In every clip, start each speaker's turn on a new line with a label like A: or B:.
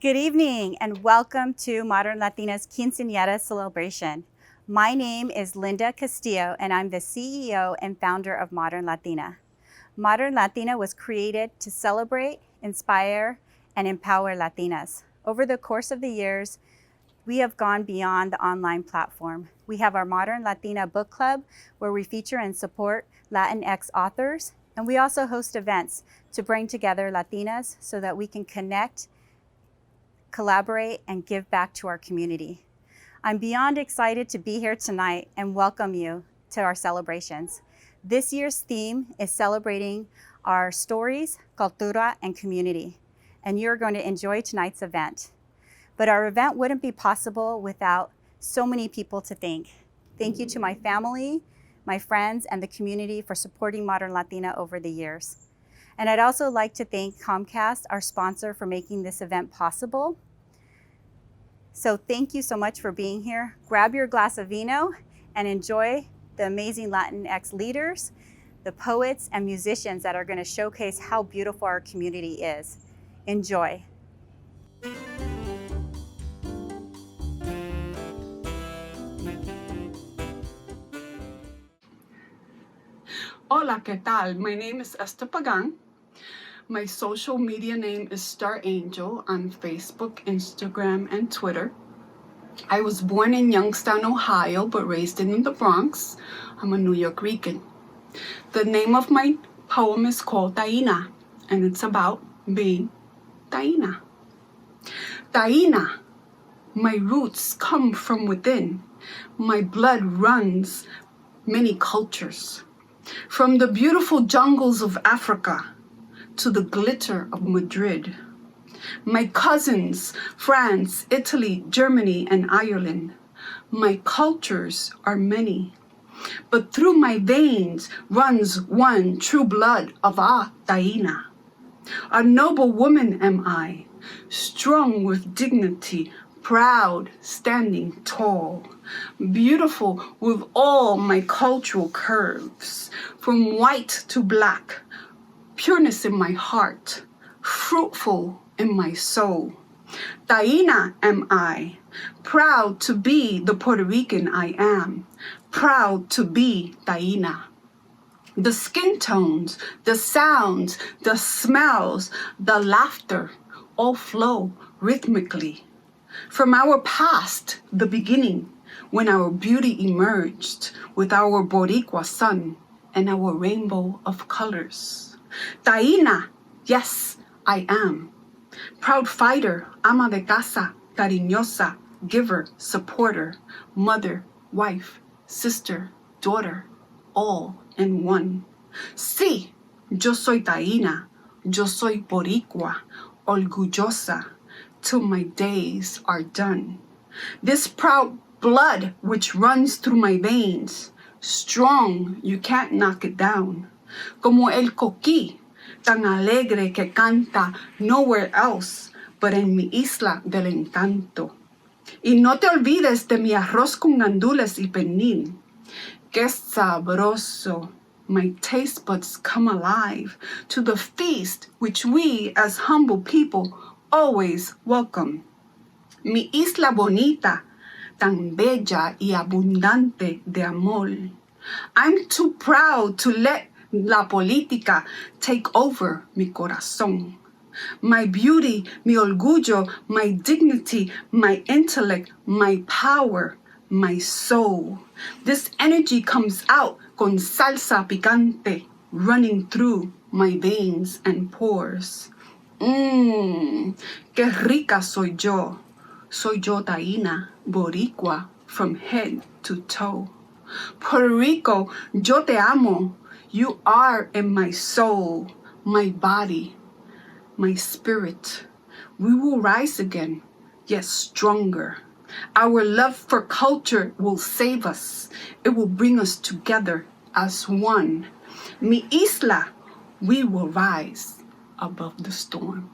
A: Good evening and welcome to Modern Latina's Quinceañera celebration. My name is Linda Castillo and I'm the CEO and founder of Modern Latina. Modern Latina was created to celebrate, inspire, and empower Latinas. Over the course of the years, we have gone beyond the online platform. We have our Modern Latina book club where we feature and support Latinx authors, and we also host events to bring together Latinas so that we can connect, collaborate, and give back to our community. I'm beyond excited to be here tonight and welcome you to our celebrations. This year's theme is celebrating our stories, cultura, and community, and you're going to enjoy tonight's event. But our event wouldn't be possible without so many people to thank. Thank you to my family, my friends, and the community for supporting Modern Latina over the years. And I'd also like to thank Comcast, our sponsor, for making this event possible. So thank you so much for being here. Grab your glass of vino and enjoy the amazing Latinx leaders, the poets and musicians that are going to showcase how beautiful our community is. Enjoy.
B: Hola, ¿qué tal? My name is Esther Pagan. My social media name is Star Angel on Facebook, Instagram, and Twitter. I was born in Youngstown, Ohio, but raised in the Bronx. I'm a New York Rican. The name of my poem is called Taína, and it's about being Taína. Taína, my roots come from within. My blood runs many cultures. From the beautiful jungles of Africa to the glitter of Madrid. My cousins, France, Italy, Germany, and Ireland. My cultures are many, but through my veins runs one true blood of a Taína. A noble woman am I, strong with dignity, proud, standing tall, beautiful with all my cultural curves, from white to black, pureness in my heart, fruitful in my soul. Taína am I, proud to be the Puerto Rican I am, proud to be Taína. The skin tones, the sounds, the smells, the laughter, all flow rhythmically. From our past, the beginning, when our beauty emerged with our Boricua sun and our rainbow of colors. Taína, yes, I am. Proud fighter, ama de casa, cariñosa, giver, supporter, mother, wife, sister, daughter, all in one. Sí, yo soy Taína, yo soy Boricua, orgullosa, till my days are done. This proud blood which runs through my veins, strong, you can't knock it down. Como el coquí, tan alegre que canta nowhere else but en mi isla del encanto. Y no te olvides de mi arroz con gandules y pernil. Que sabroso. My taste buds come alive to the feast which we as humble people always welcome. Mi isla bonita, tan bella y abundante de amor. I'm too proud to let la política take over mi corazón. My beauty, mi orgullo, my dignity, my intellect, my power, my soul. This energy comes out con salsa picante running through my veins and pores. Qué rica soy yo. Soy yo Taína, Boricua, from head to toe. Puerto Rico, yo te amo. You are in my soul, my body, my spirit. We will rise again, yet stronger. Our love for culture will save us. It will bring us together as one. Mi isla, we will rise above the storm.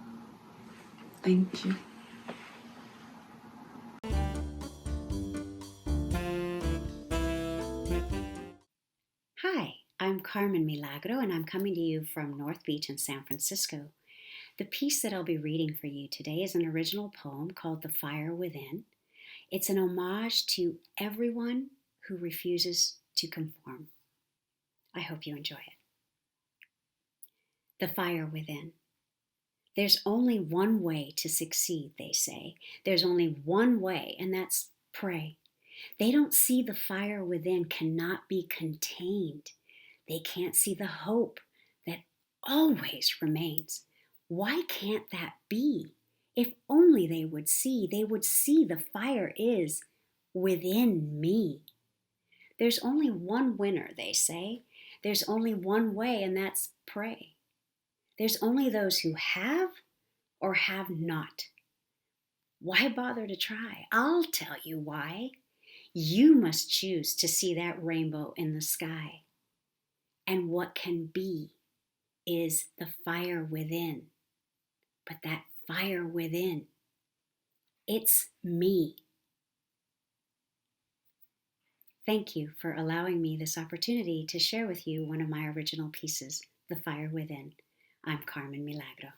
B: Thank you.
C: Hi, I'm Carmen Milagro, and I'm coming to you from North Beach in San Francisco. The piece that I'll be reading for you today is an original poem called The Fire Within. It's an homage to everyone who refuses to conform. I hope you enjoy it. The Fire Within. There's only one way to succeed, they say. There's only one way, and that's pray. They don't see the fire within cannot be contained. They can't see the hope that always remains. Why can't that be? If only they would see the fire is within me. There's only one winner, they say. There's only one way, and that's pray. There's only those who have or have not. Why bother to try? I'll tell you why. You must choose to see that rainbow in the sky. And what can be is the fire within. But that fire within, it's me. Thank you for allowing me this opportunity to share with you one of my original pieces, The Fire Within. I'm Carmen Milagro.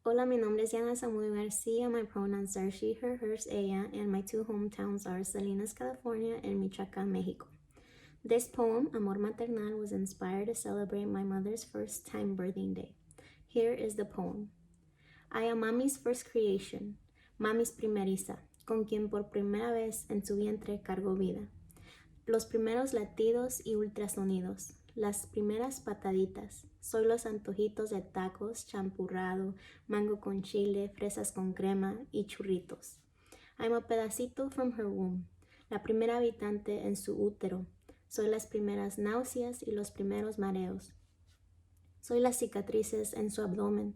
D: Hola, mi nombre es Yana Samuel Garcia. My pronouns are she, her, hers, ella, and my two hometowns are Salinas, California, and Michoacán, Mexico. This poem, Amor Maternal, was inspired to celebrate my mother's first-time birthing day. Here is the poem. I am Mami's first creation, Mami's primeriza, con quien por primera vez en su vientre cargó vida. Los primeros latidos y ultrasonidos, las primeras pataditas. Soy los antojitos de tacos, champurrado, mango con chile, fresas con crema y churritos. I'm a pedacito from her womb, la primera habitante en su útero. Soy las primeras náuseas y los primeros mareos. Soy las cicatrices en su abdomen.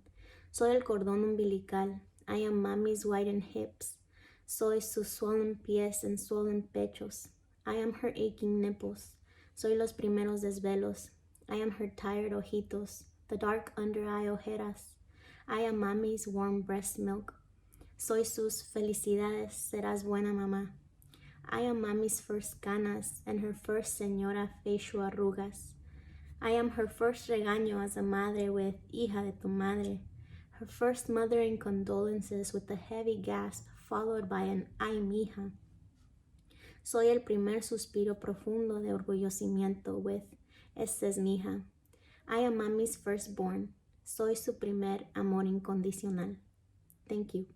D: Soy el cordón umbilical. I am Mommy's whitened hips. Soy sus swollen pies and swollen pechos. I am her aching nipples. Soy los primeros desvelos. I am her tired ojitos, the dark under-eye ojeras. I am Mommy's warm breast milk. Soy sus felicidades, serás buena mamá. I am Mommy's first canas and her first señora facial arrugas. I am her first regaño as a madre with hija de tu madre. Her first mothering condolences with a heavy gasp followed by an ay mija. Soy el primer suspiro profundo de orgullosimiento with esta es mi hija. I am Mommy's firstborn. Soy su primer amor incondicional. Thank you.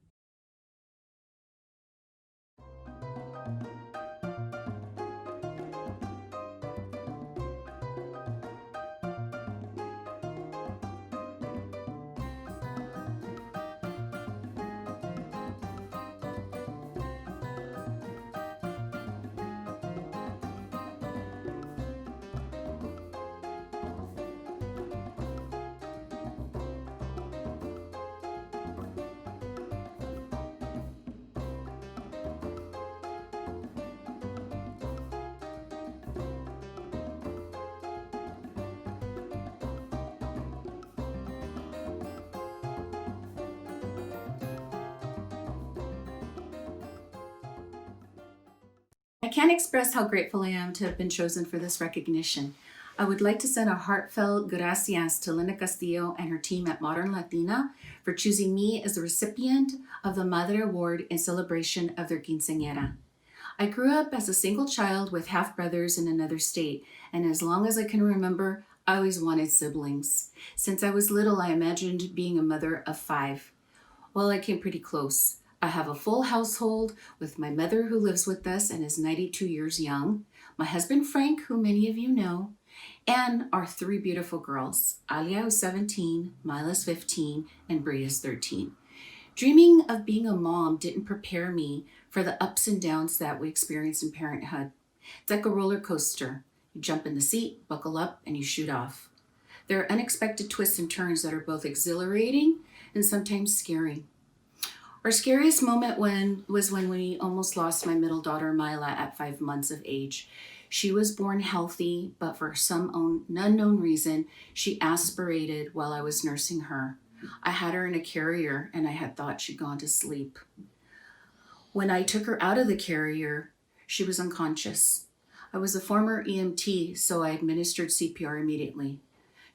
E: I can't express how grateful I am to have been chosen for this recognition. I would like to send a heartfelt gracias to Linda Castillo and her team at Modern Latina for choosing me as the recipient of the Madre Award in celebration of their Quinceañera. I grew up as a single child with half-brothers in another state, and as long as I can remember, I always wanted siblings. Since I was little, I imagined being a mother of 5. Well, I came pretty close. I have a full household with my mother who lives with us and is 92 years young, my husband Frank, who many of you know, and our 3 beautiful girls, Alia is 17, Myla is 15, and Bria is 13. Dreaming of being a mom didn't prepare me for the ups and downs that we experience in parenthood. It's like a roller coaster. You jump in the seat, buckle up, and you shoot off. There are unexpected twists and turns that are both exhilarating and sometimes scary. Our scariest moment was when we almost lost my middle daughter, Myla, at 5 months of age. She was born healthy, but for some unknown reason, she aspirated while I was nursing her. I had her in a carrier, and I had thought she'd gone to sleep. When I took her out of the carrier, she was unconscious. I was a former EMT, so I administered CPR immediately.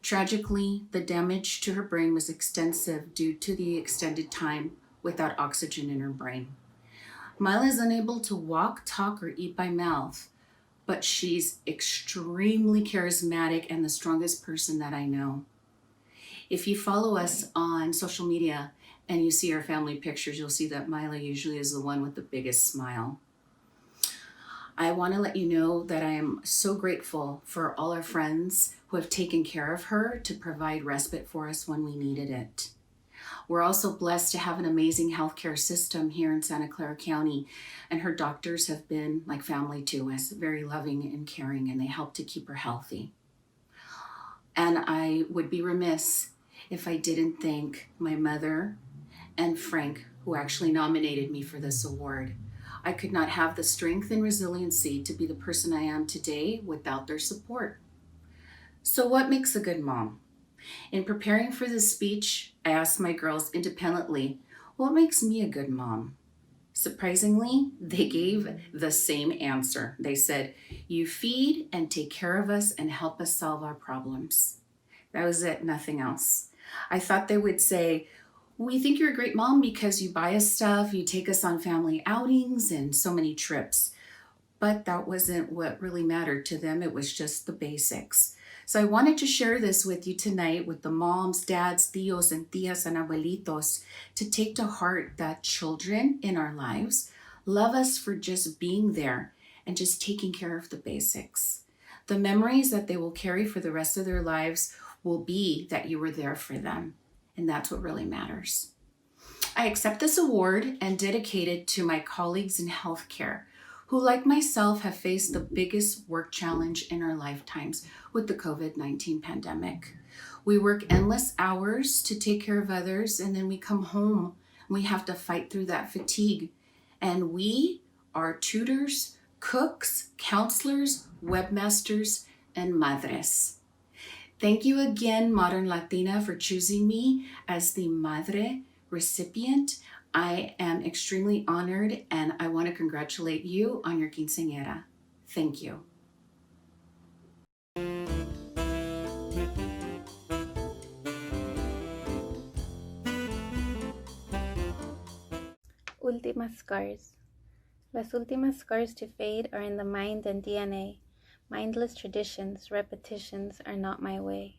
E: Tragically, the damage to her brain was extensive due to the extended time without oxygen in her brain. Myla is unable to walk, talk, or eat by mouth, but she's extremely charismatic and the strongest person that I know. If you follow us on social media and you see our family pictures, you'll see that Myla usually is the one with the biggest smile. I want to let you know that I am so grateful for all our friends who have taken care of her to provide respite for us when we needed it. We're also blessed to have an amazing healthcare system here in Santa Clara County, and her doctors have been like family to us, very loving and caring, and they help to keep her healthy. And I would be remiss if I didn't thank my mother and Frank, who actually nominated me for this award. I could not have the strength and resiliency to be the person I am today without their support. So what makes a good mom? In preparing for this speech, I asked my girls independently, what makes me a good mom? Surprisingly, they gave the same answer. They said, you feed and take care of us and help us solve our problems. That was it, nothing else. I thought they would say, we think you're a great mom because you buy us stuff, you take us on family outings and so many trips. But that wasn't what really mattered to them. It was just the basics. So I wanted to share this with you tonight with the moms, dads, tios, and tias, and abuelitos to take to heart that children in our lives love us for just being there and just taking care of the basics. The memories that they will carry for the rest of their lives will be that you were there for them. And that's what really matters. I accept this award and dedicate it to my colleagues in healthcare who, like myself, have faced the biggest work challenge in our lifetimes with the COVID-19 pandemic. We work endless hours to take care of others, and then we come home and we have to fight through that fatigue. And we are tutors, cooks, counselors, webmasters, and madres. Thank you again, Modern Latina, for choosing me as the Madre recipient. I am extremely honored, and I want to congratulate you on your Quinceañera. Thank you.
D: Últimas scars. Las últimas scars to fade are in the mind and DNA. Mindless traditions, repetitions are not my way.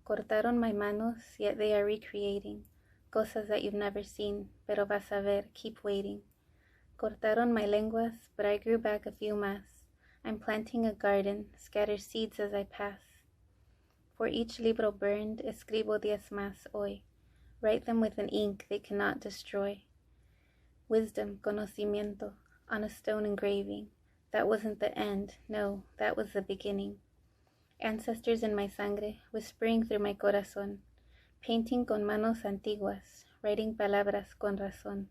D: Cortaron my manos, yet they are recreating. Cosas that you've never seen, pero vas a ver, keep waiting. Cortaron my lenguas, but I grew back a few más. I'm planting a garden, scatter seeds as I pass. For each libro burned, escribo 10 más hoy. Write them with an ink they cannot destroy. Wisdom, conocimiento, on a stone engraving. That wasn't the end, no, that was the beginning. Ancestors in my sangre, whispering through my corazón. Painting con manos antiguas, writing palabras con razón.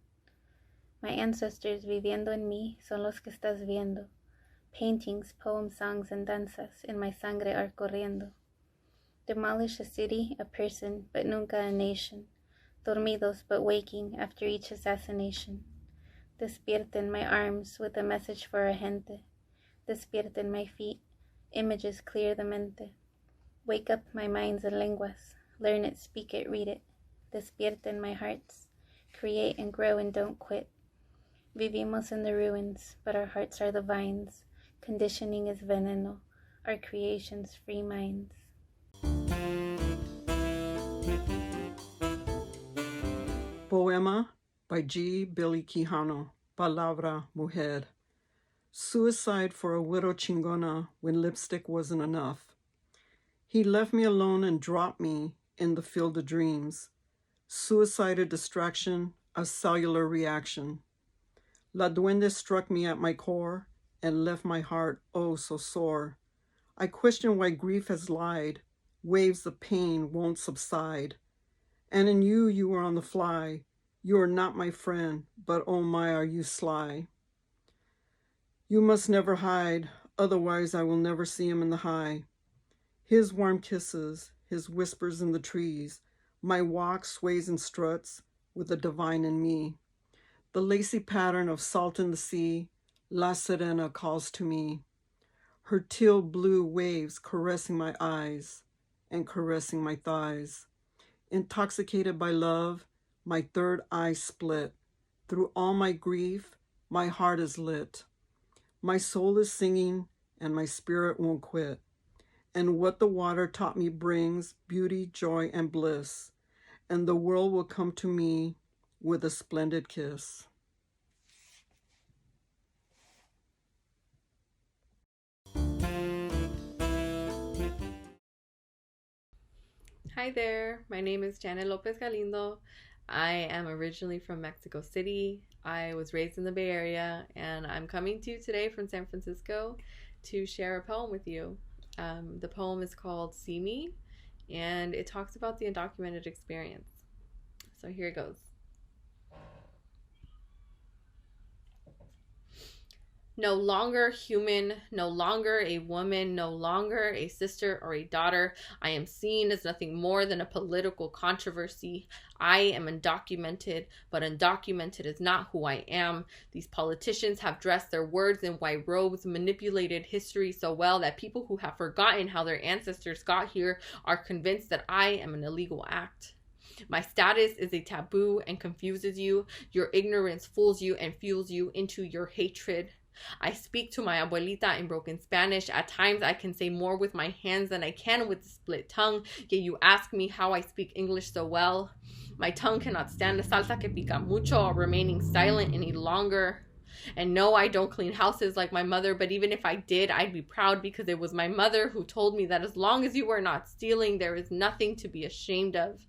D: My ancestors viviendo en mí son los que estás viendo. Paintings, poems, songs, and danzas in my sangre are corriendo. Demolish a city, a person, but nunca a nation. Dormidos but waking after each assassination. Despierten my arms with a message for a gente. Despierten my feet, images clear the mente. Wake up my minds and lenguas. Learn it, speak it, read it. Despierten my hearts. Create and grow and don't quit. Vivimos in the ruins, but our hearts are the vines. Conditioning is veneno, our creation's free minds.
F: Poema by G. Billy Quijano, Palabra Mujer. Suicide for a widow Chingona when lipstick wasn't enough. He left me alone and dropped me in the field of dreams. Suicidal distraction, a cellular reaction. La Duende struck me at my core and left my heart oh so sore. I question why grief has lied. Waves of pain won't subside. And in you, you are on the fly. You are not my friend, but oh my, are you sly. You must never hide, otherwise I will never see him in the high. His warm kisses, his whispers in the trees, my walk sways and struts with the divine in me. The lacy pattern of salt in the sea, La Sirena calls to me. her teal blue waves caressing my eyes and caressing my thighs. Intoxicated by love, my third eye split. Through all my grief, my heart is lit. My soul is singing and my spirit won't quit. And what the water taught me brings beauty, joy, and bliss. And the world will come to me with a splendid kiss.
G: Hi there, my name is Janet Lopez Galindo. I am originally from Mexico City. I was raised in the Bay Area, and I'm coming to you today from San Francisco to share a poem with you. The poem is called See Me, and it talks about the undocumented experience. So here it goes. No longer human, no longer a woman, no longer a sister or a daughter. I am seen as nothing more than a political controversy. I am undocumented, but undocumented is not who I am. These politicians have dressed their words in white robes, manipulated history so well that people who have forgotten how their ancestors got here are convinced that I am an illegal act. My status is a taboo and confuses you. Your ignorance fools you and fuels you into your hatred. I speak to my abuelita in broken Spanish. At times I can say more with my hands than I can with the split tongue. Yet you ask me how I speak English so well. My tongue cannot stand the salsa que pica mucho or remaining silent any longer. And no, I don't clean houses like my mother, but even if I did, I'd be proud because it was my mother who told me that as long as you are not stealing, there is nothing to be ashamed of.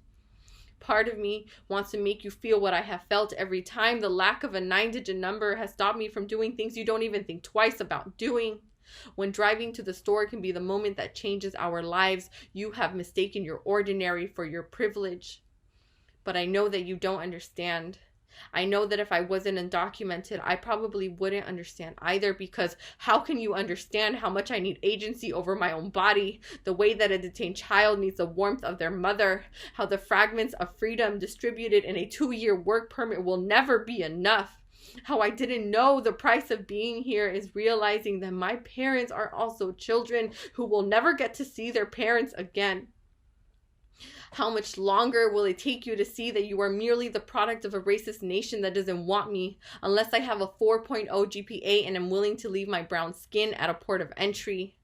G: Part of me wants to make you feel what I have felt every time. The lack of a 9-digit number has stopped me from doing things you don't even think twice about doing. When driving to the store can be the moment that changes our lives, you have mistaken your ordinary for your privilege. But I know that you don't understand. I know that if I wasn't undocumented, I probably wouldn't understand either, because how can you understand how much I need agency over my own body, the way that a detained child needs the warmth of their mother, how the fragments of freedom distributed in a 2-year work permit will never be enough, how I didn't know the price of being here is realizing that my parents are also children who will never get to see their parents again. How much longer will it take you to see that you are merely the product of a racist nation that doesn't want me, unless I have a 4.0 GPA and am willing to leave my brown skin at a port of entry?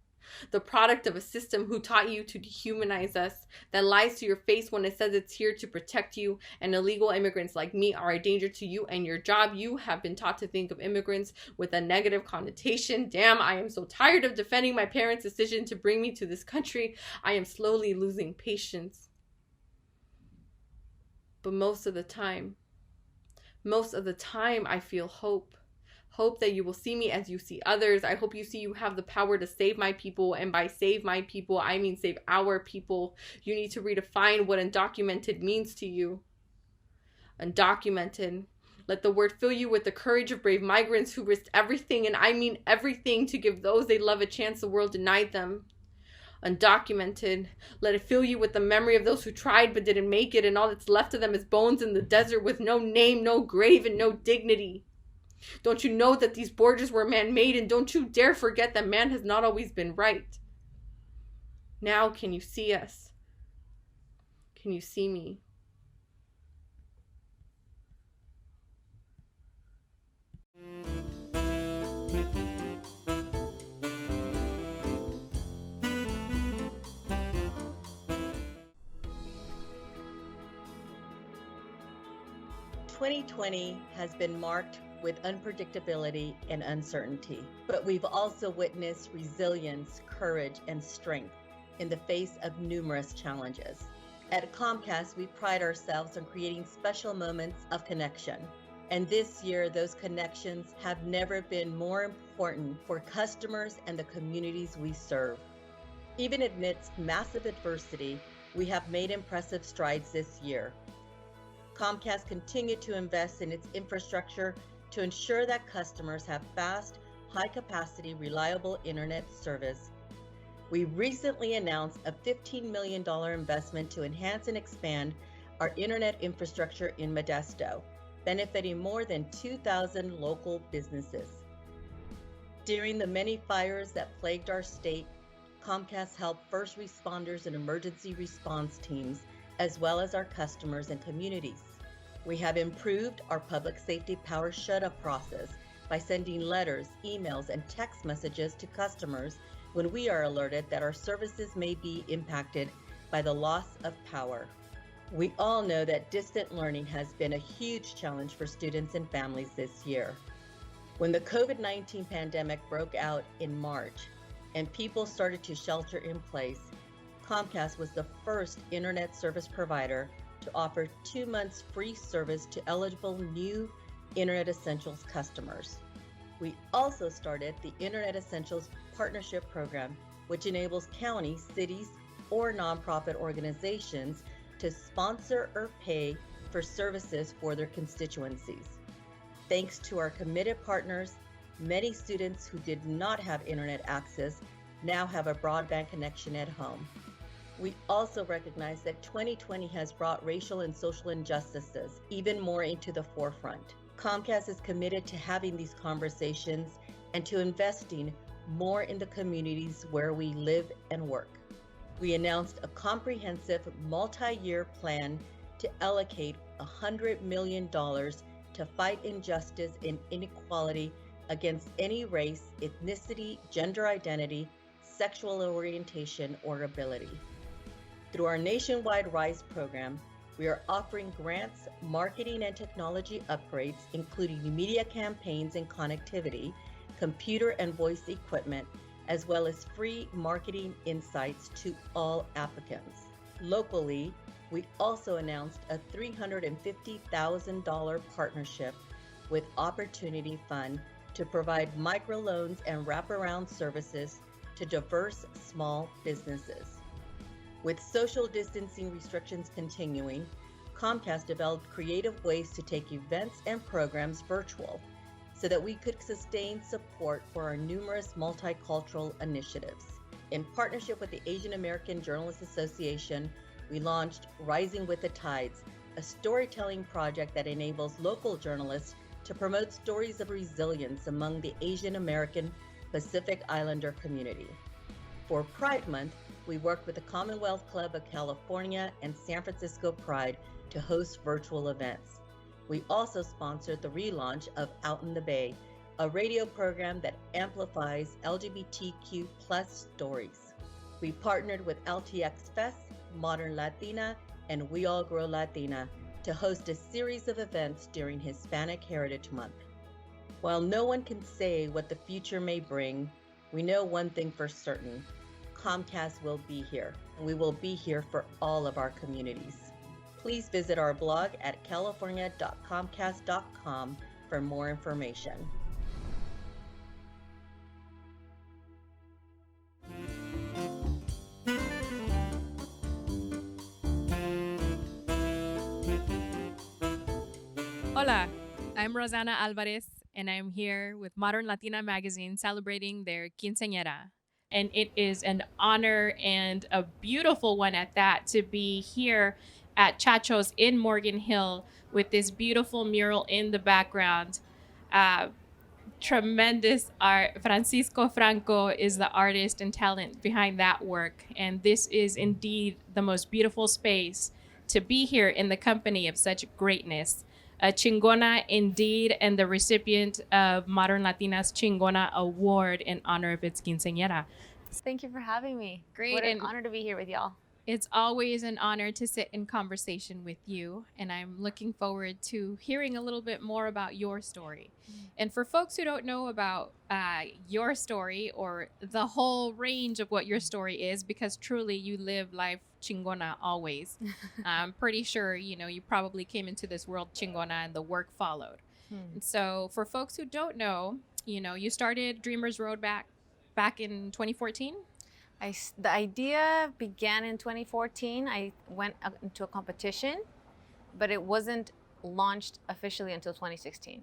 G: The product of a system who taught you to dehumanize us, that lies to your face when it says it's here to protect you, and illegal immigrants like me are a danger to you and your job. You have been taught to think of immigrants with a negative connotation. Damn, I am so tired of defending my parents' decision to bring me to this country. I am slowly losing patience. But most of the time I feel hope. Hope that you will see me as you see others. I hope you see you have the power to save my people. And by save my people, I mean save our people. You need to redefine what undocumented means to you. Undocumented. Let the word fill you with the courage of brave migrants who risked everything, and I mean everything, to give those they love a chance the world denied them. Undocumented. Let it fill you with the memory of those who tried but didn't make it, and all that's left of them is bones in the desert with no name, no grave, and no dignity. Don't you know that these borders were man-made, and don't you dare forget that man has not always been right. Now can you see us? Can you see me?
H: "2020 has been marked with unpredictability and uncertainty, but we've also witnessed resilience, courage, and strength in the face of numerous challenges. At Comcast, we pride ourselves on creating special moments of connection. And this year, those connections have never been more important for customers and the communities we serve. Even amidst massive adversity, we have made impressive strides this year. Comcast continued to invest in its infrastructure to ensure that customers have fast, high-capacity, reliable internet service. We recently announced a $15 million investment to enhance and expand our internet infrastructure in Modesto, benefiting more than 2,000 local businesses. During the many fires that plagued our state, Comcast helped first responders and emergency response teams, as well as our customers and communities. We have improved our public safety power shut-off process by sending letters, emails, and text messages to customers when we are alerted that our services may be impacted by the loss of power. We all know that distant learning has been a huge challenge for students and families this year. When the COVID-19 pandemic broke out in March and people started to shelter in place, Comcast was the first internet service provider to offer 2 months free service to eligible new Internet Essentials customers. We also started the Internet Essentials Partnership Program, which enables counties, cities, or nonprofit organizations to sponsor or pay for services for their constituencies. Thanks to our committed partners, many students who did not have internet access now have a broadband connection at home. We also recognize that 2020 has brought racial and social injustices even more into the forefront. Comcast is committed to having these conversations and to investing more in the communities where we live and work. We announced a comprehensive multi-year plan to allocate $100 million to fight injustice and inequality against any race, ethnicity, gender identity, sexual orientation, or ability. Through our nationwide RISE program, we are offering grants, marketing and technology upgrades, including media campaigns and connectivity, computer and voice equipment, as well as free marketing insights to all applicants. Locally, we also announced a $350,000 partnership with Opportunity Fund to provide microloans and wraparound services to diverse small businesses. With social distancing restrictions continuing, Comcast developed creative ways to take events and programs virtual so that we could sustain support for our numerous multicultural initiatives. In partnership with the Asian American Journalists Association, we launched Rising with the Tides, a storytelling project that enables local journalists to promote stories of resilience among the Asian American Pacific Islander community. For Pride Month, we worked with the Commonwealth Club of California and San Francisco Pride to host virtual events. We also sponsored the relaunch of Out in the Bay, a radio program that amplifies LGBTQ+ stories. We partnered with LTX Fest, Modern Latina, and We All Grow Latina to host a series of events during Hispanic Heritage Month. While no one can say what the future may bring, we know one thing for certain: Comcast will be here, and we will be here for all of our communities. Please visit our blog at california.comcast.com for more information.
I: Hola, I'm Rosanna Alvarez, and I'm here with Modern Latina magazine celebrating their Quinceañera. And it is an honor, and a beautiful one at that, to be here at Chacho's in Morgan Hill with this beautiful mural in the background. Tremendous art. Francisco Franco is the artist and talent behind that work. And this is indeed the most beautiful space to be here in the company of such greatness. A Chingona indeed, and the recipient of Modern Latina's Chingona Award in honor of its Quinceañera.
J: Thank you for having me.
I: Great.
J: What an
I: And
J: honor to be here with y'all.
I: it's always an honor to sit in conversation with you, and I'm looking forward to hearing a little bit more about your story. And for folks who don't know about your story, or the whole range of what your story is, because truly you live life Chingona always. I'm pretty sure, you probably came into this world Chingona and the work followed. And so for folks who don't know, you started Dreamers Road back in 2014.
J: The idea began in 2014. I went into a competition, but it wasn't launched officially until 2016.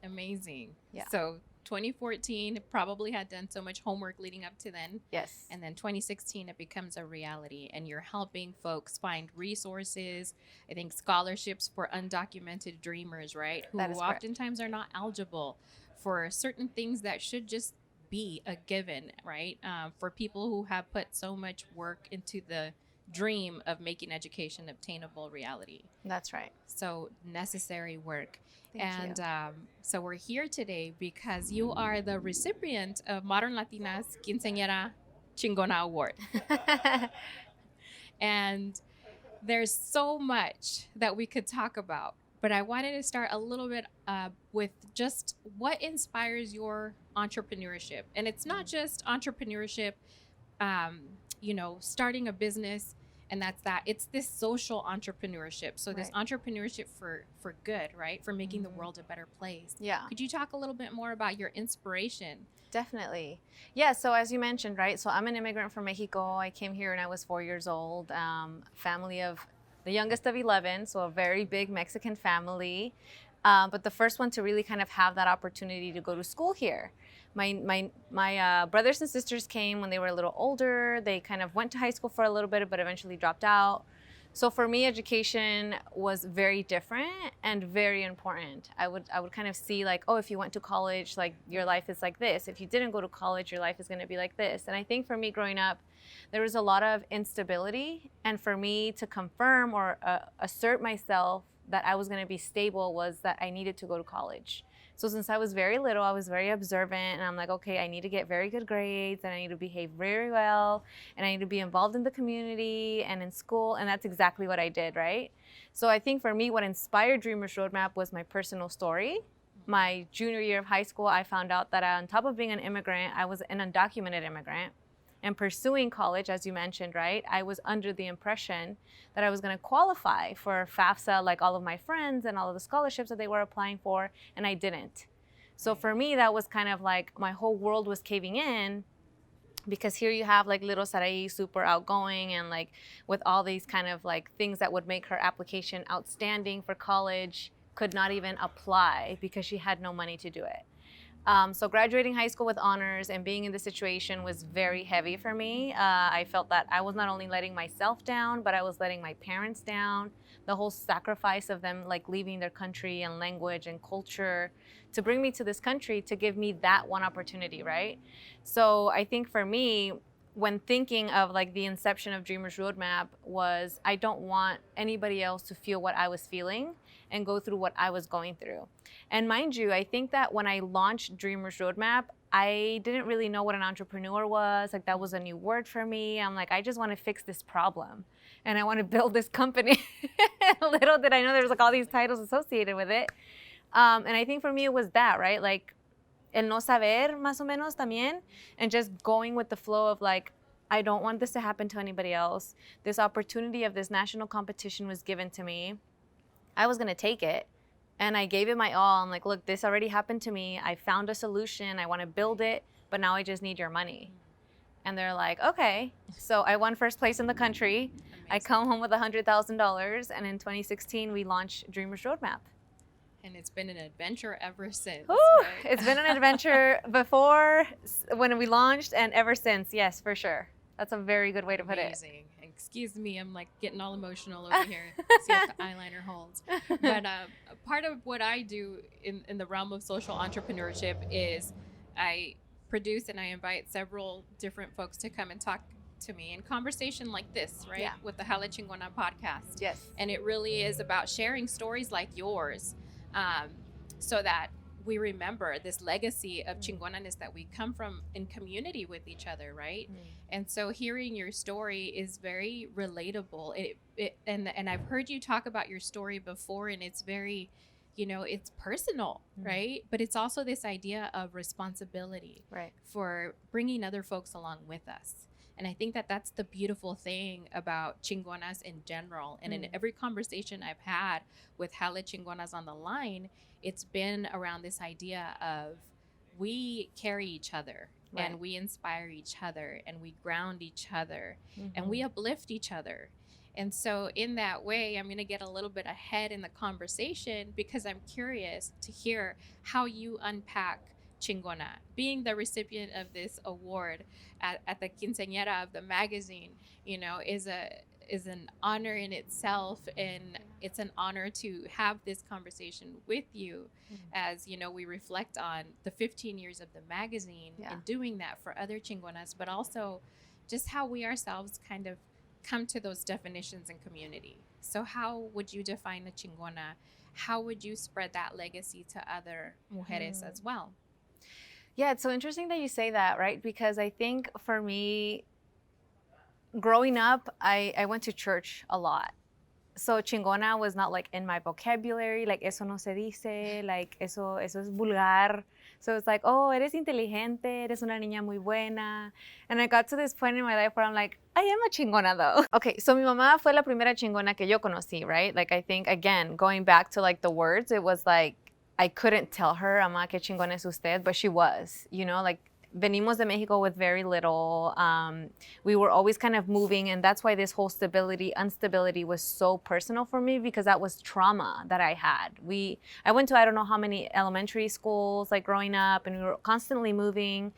I: Amazing.
J: Yeah.
I: So 2014, probably had done so much homework leading up to then.
J: Yes.
I: And then 2016, it becomes a reality, and you're helping folks find resources, I think scholarships for undocumented dreamers, right? Who
J: That is correct.
I: oftentimes are not eligible for certain things that should just be a given, right? For people who have put so much work into the dream of making education obtainable reality.
J: That's right.
I: So necessary work.
J: Thank you.
I: So we're here today because you are the recipient of Modern Latinas Quinceañera Chingona Award. And there's so much that we could talk about, but I wanted to start a little bit with just what inspires your entrepreneurship. And it's not just entrepreneurship, starting a business, and that's that. It's this social entrepreneurship. So this entrepreneurship for good, right? For making the world a better place.
J: Yeah.
I: Could you talk a little bit more about your inspiration?
J: Definitely. Yeah, so as you mentioned, right? So I'm an immigrant from Mexico. I came here when I was 4 years old. Family of the youngest of 11, so a very big Mexican family. But the first one to really kind of have that opportunity to go to school here. My brothers and sisters came when they were a little older. They kind of went to high school for a little bit, but eventually dropped out. So for me, education was very different and very important. I would kind of see like, oh, if you went to college, like your life is like this. If you didn't go to college, your life is going to be like this. And I think for me growing up, there was a lot of instability. And for me to confirm or assert myself that I was going to be stable was that I needed to go to college. So since I was very little, I was very observant, and I'm like, okay, I need to get very good grades, and I need to behave very well, and I need to be involved in the community and in school, and that's exactly what I did, right? So I think for me, what inspired Dreamers Roadmap was my personal story. My junior year of high school, I found out that on top of being an immigrant, I was an undocumented immigrant. And pursuing college, as you mentioned, right, I was under the impression that I was going to qualify for FAFSA like all of my friends and all of the scholarships that they were applying for, and I didn't. So for me, that was kind of like my whole world was caving in, because here you have like little Sarahi, super outgoing, and like with all these kind of like things that would make her application outstanding for college, could not even apply because she had no money to do it. So graduating high school with honors and being in this situation was very heavy for me. I felt that I was not only letting myself down, but I was letting my parents down. The whole sacrifice of them like leaving their country and language and culture to bring me to this country to give me that one opportunity, right? So I think for me, when thinking of like the inception of Dreamers Roadmap was, I don't want anybody else to feel what I was feeling and go through what I was going through. And mind you, I think that when I launched Dreamers Roadmap, I didn't really know what an entrepreneur was. Like that was a new word for me. I'm like, I just want to fix this problem and I want to build this company. Little did I know there was like all these titles associated with it. And I think for me it was that, right? Like el no saber más o menos también, and just going with the flow of like, I don't want this to happen to anybody else. This opportunity of this national competition was given to me. I was going to take it. And I gave it my all. I'm like, look, this already happened to me. I found a solution. I want to build it, but now I just need your money. And they're like, okay. So I won first place in the country. Amazing. I come home with $100,000. And in 2016, we launched Dreamers Roadmap.
I: And it's been an adventure ever since.
J: Ooh, right? It's been an adventure before, when we launched, and ever since. Yes, for sure. That's a very good way to put it.
I: Amazing. Excuse me, I'm like getting all emotional over here. See if the eyeliner holds. But part of what I do in the realm of social entrepreneurship is I produce and I invite several different folks to come and talk to me in conversation like this, right?
J: Yeah.
I: With the Hella Chingona podcast.
J: Yes.
I: And it really is about sharing stories like yours, so that we remember this legacy of Chingonaness that we come from in community with each other, right? And so hearing your story is very relatable. And I've heard you talk about your story before, and it's very, it's personal, right? But it's also this idea of responsibility,
J: right,
I: for bringing other folks along with us. And I think that that's the beautiful thing about Chingonas in general. And in every conversation I've had with Hella Chingonas on the line, it's been around this idea of we carry each other, right, and we inspire each other, and we ground each other, and we uplift each other. And so in that way, I'm going to get a little bit ahead in the conversation because I'm curious to hear how you unpack Chingona. Being the recipient of this award at the Quinceañera of the magazine, you know, is an honor in itself, and it's an honor to have this conversation with you as, you know, we reflect on the 15 years of the magazine and doing that for other Chingonas, but also just how we ourselves kind of come to those definitions in community. So how would you define a Chingona? How would you spread that legacy to other mujeres as well?
J: Yeah, it's so interesting that you say that, right? Because I think for me, growing up, I went to church a lot. So chingona was not like in my vocabulary, like eso no se dice, like eso es vulgar. So it's like, oh, eres inteligente, eres una niña muy buena. And I got to this point in my life where I'm like, I am a chingona though. Okay, so mi mamá fue la primera chingona que yo conocí, right? Like I think, again, going back to like the words, it was like, I couldn't tell her, mamá, qué chingona es usted, but she was, you know, like venimos de Mexico with very little. We were always kind of moving, and that's why this whole stability, instability was so personal for me, because that was trauma that I had. I went to I don't know how many elementary schools like growing up, and we were constantly moving.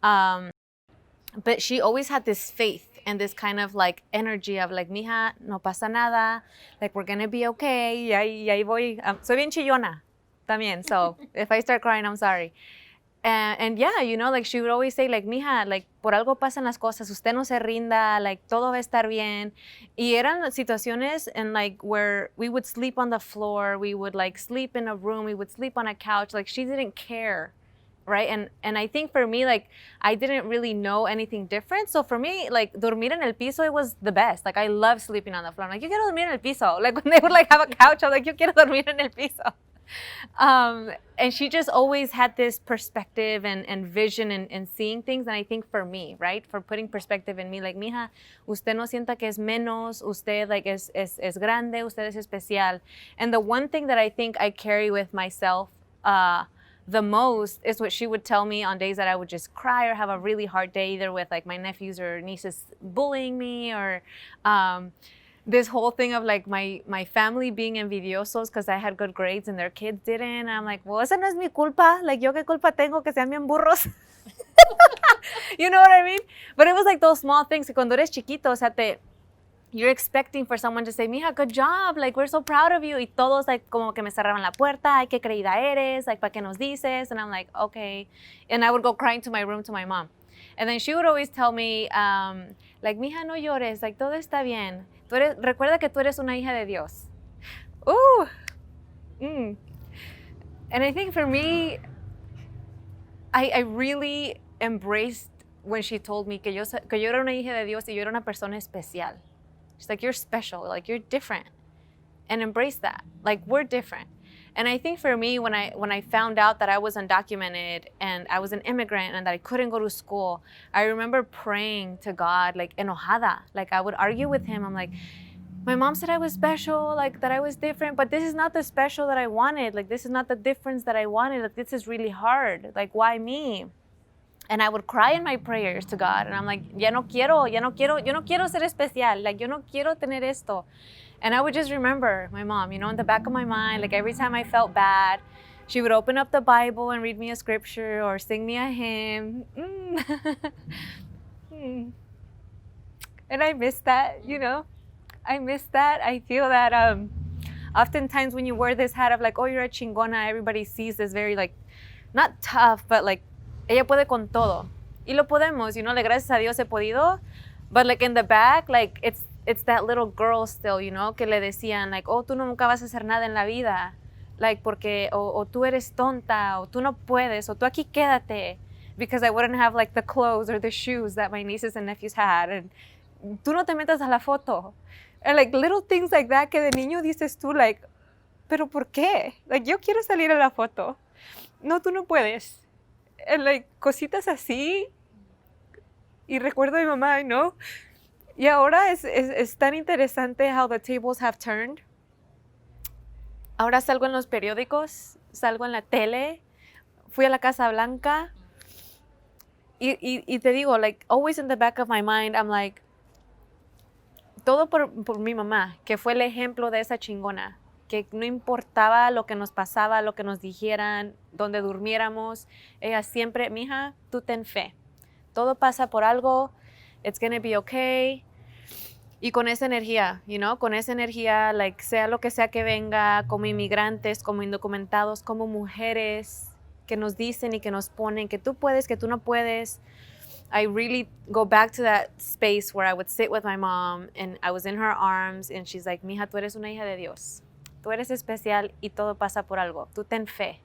J: But she always had this faith and this kind of like energy of like, mija, no pasa nada, like we're gonna be okay. Y ahí voy. Soy bien chillona también, so if I start crying, I'm sorry. And yeah, you know, like she would always say, like, mija, like, por algo pasan las cosas, usted no se rinda, like, todo va a estar bien. Y eran situaciones and like where we would sleep on the floor, we would like sleep in a room, we would sleep on a couch, like she didn't care, right? And I think for me, like, I didn't really know anything different. So for me, like, dormir en el piso, it was the best. Like, I love sleeping on the floor. I'm like, yo quiero dormir en el piso. Like, when they would like have a couch, I'm like, yo quiero dormir en el piso. And she just always had this perspective and vision and seeing things. And I think for me, right, for putting perspective in me, like, mija, usted no sienta que es menos, usted like es grande, usted es especial. And the one thing that I think I carry with myself the most is what she would tell me on days that I would just cry or have a really hard day, either with like my nephews or nieces bullying me, or this whole thing of like my family being envidiosos because I had good grades and their kids didn't. And I'm like, well, esa no es mi culpa. Like, yo qué culpa tengo que sean bien burros. You know what I mean? But it was like those small things. Cuando eres chiquito, o sea, you're expecting for someone to say, mija, good job, like, we're so proud of you. Y todos, like, como que me cerraban la puerta. Ay, qué creída eres, like, ¿para qué nos dices? And I'm like, okay. And I would go crying to my room to my mom. And then she would always tell me, like, mija, no llores, like, todo está bien. Recuerda que tú eres una hija de Dios. Ooh. And I think for me, I really embraced when she told me que yo era una hija de Dios y yo era una persona especial. She's like, you're special, like, you're different. And embrace that. Like, we're different. And I think for me, when I found out that I was undocumented and I was an immigrant and that I couldn't go to school, I remember praying to God, like, enojada. Like, I would argue with him. I'm like, my mom said I was special, like, that I was different, but this is not the special that I wanted. Like, this is not the difference that I wanted. Like, this is really hard. Like, why me? And I would cry in my prayers to God. And I'm like, yo no quiero ser especial. Like, yo no quiero tener esto. And I would just remember my mom, you know, in the back of my mind, like every time I felt bad, she would open up the Bible and read me a scripture or sing me a hymn. And I miss that, you know. I miss that. I feel that oftentimes when you wear this hat of like, oh, you're a chingona, everybody sees this very like, not tough, but like, ella puede con todo. Y lo podemos, you know, like, gracias a Dios he podido. But like in the back, like, it's that little girl still, you know, que le decían like, oh, tú nunca vas a hacer nada en la vida. Like, porque, o tú eres tonta, o tú no puedes, o tú aquí quédate. Because I wouldn't have like the clothes or the shoes that my nieces and nephews had. And tú no te metas a la foto. And like little things like that que de niño dices tú like, pero ¿por qué? Like, yo quiero salir a la foto. No, tú no puedes. And like cositas así. Y recuerdo a mi mamá, ¿no? Y ahora es tan interesante how the tables have turned. Ahora salgo en los periódicos, salgo en la tele, fui a la Casa Blanca. Y te digo, like, always in the back of my mind, I'm like, todo por mi mamá, que fue el ejemplo de esa chingona. que no importaba lo que nos pasaba, lo que nos dijeran, donde durmiéramos, ella siempre, mija, tú ten fe. Todo pasa por algo, it's gonna be okay. Y con esa energía, con esa energía, like, sea lo que sea que venga, como inmigrantes, como indocumentados, como mujeres que nos dicen y que nos ponen que tú puedes, que tú no puedes. I really go back to that space where I would sit with my mom and I was in her arms and she's like, mija, tú eres una hija de Dios. Tú eres especial y todo pasa por algo. Tú ten fe.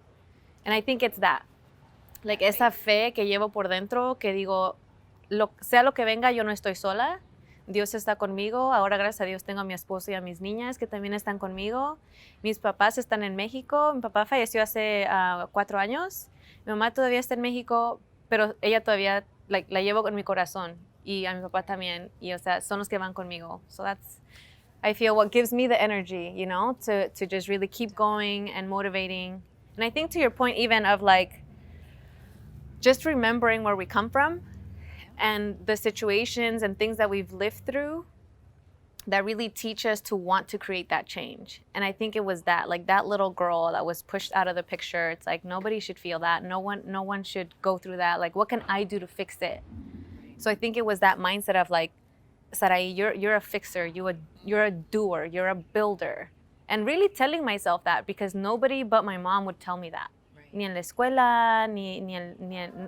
J: And I think it's that. Like, esa fe que llevo por dentro, que digo, sea lo que venga, yo no estoy sola. Dios está conmigo. Ahora, gracias a Dios, tengo a mi esposo y a mis niñas que también están conmigo. Mis papás están en México. Mi papá falleció hace 4 años. Mi mamá todavía está en México, pero ella todavía la llevo con mi corazón. Y a mi papá también. Y, o sea, son los que van conmigo. So that's, I feel, what gives me the energy, to just really keep going and motivating. And I think to your point even of like, just remembering where we come from and the situations and things that we've lived through that really teach us to want to create that change. And I think it was that, like that little girl that was pushed out of the picture. It's like, nobody should feel that. No one should go through that. Like, what can I do to fix it? So I think it was that mindset of like, Sarahi, you're a fixer, you're a doer, you're a builder. And really telling myself that, because nobody but my mom would tell me that. Right. Ni en la escuela,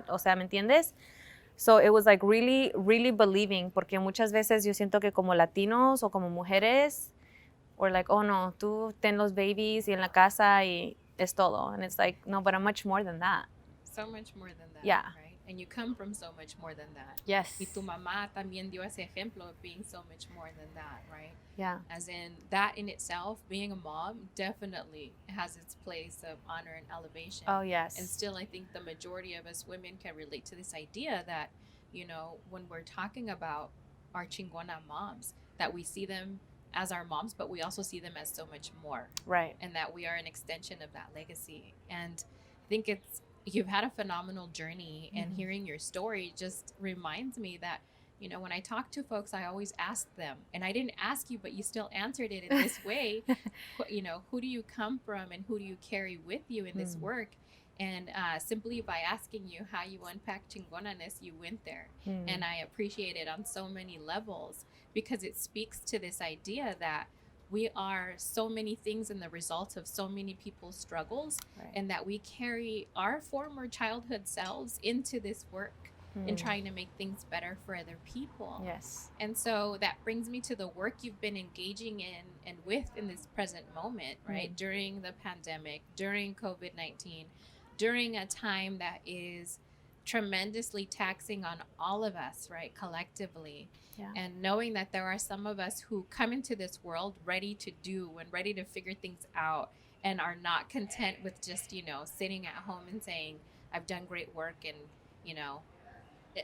J: o sea, ¿me entiendes? So it was like really, really believing, porque muchas veces yo siento que como latinos o como mujeres, we're like, oh no, tú ten los babies y en la casa y es todo. And it's like, no, but I'm much more than that.
I: So much more than that.
J: Yeah.
I: Right? And you come from so much more than that.
J: Yes.
I: Y tu mamá también dio ese ejemplo of being so much more than that, right?
J: Yeah.
I: As in, that in itself, being a mom, definitely has its place of honor and elevation.
J: Oh, yes.
I: And still, I think the majority of us women can relate to this idea that, when we're talking about our Chingona moms, that we see them as our moms, but we also see them as so much more.
J: Right.
I: And that we are an extension of that legacy. And I think you've had a phenomenal journey, and hearing your story just reminds me that, when I talk to folks, I always ask them, and I didn't ask you, but you still answered it in this way, who do you come from and who do you carry with you in this work? And simply by asking you how you unpack Chingonaness, you went there. And I appreciate it on so many levels, because it speaks to this idea that we are so many things in the result of so many people's struggles, right. And that we carry our former childhood selves into this work in trying to make things better for other people.
J: Yes.
I: And so that brings me to the work you've been engaging in and with in this present moment, right? During the pandemic, during COVID-19, during a time that is tremendously taxing on all of us, right, collectively.
J: Yeah.
I: And knowing that there are some of us who come into this world ready to do and ready to figure things out, and are not content with just, sitting at home and saying, I've done great work and,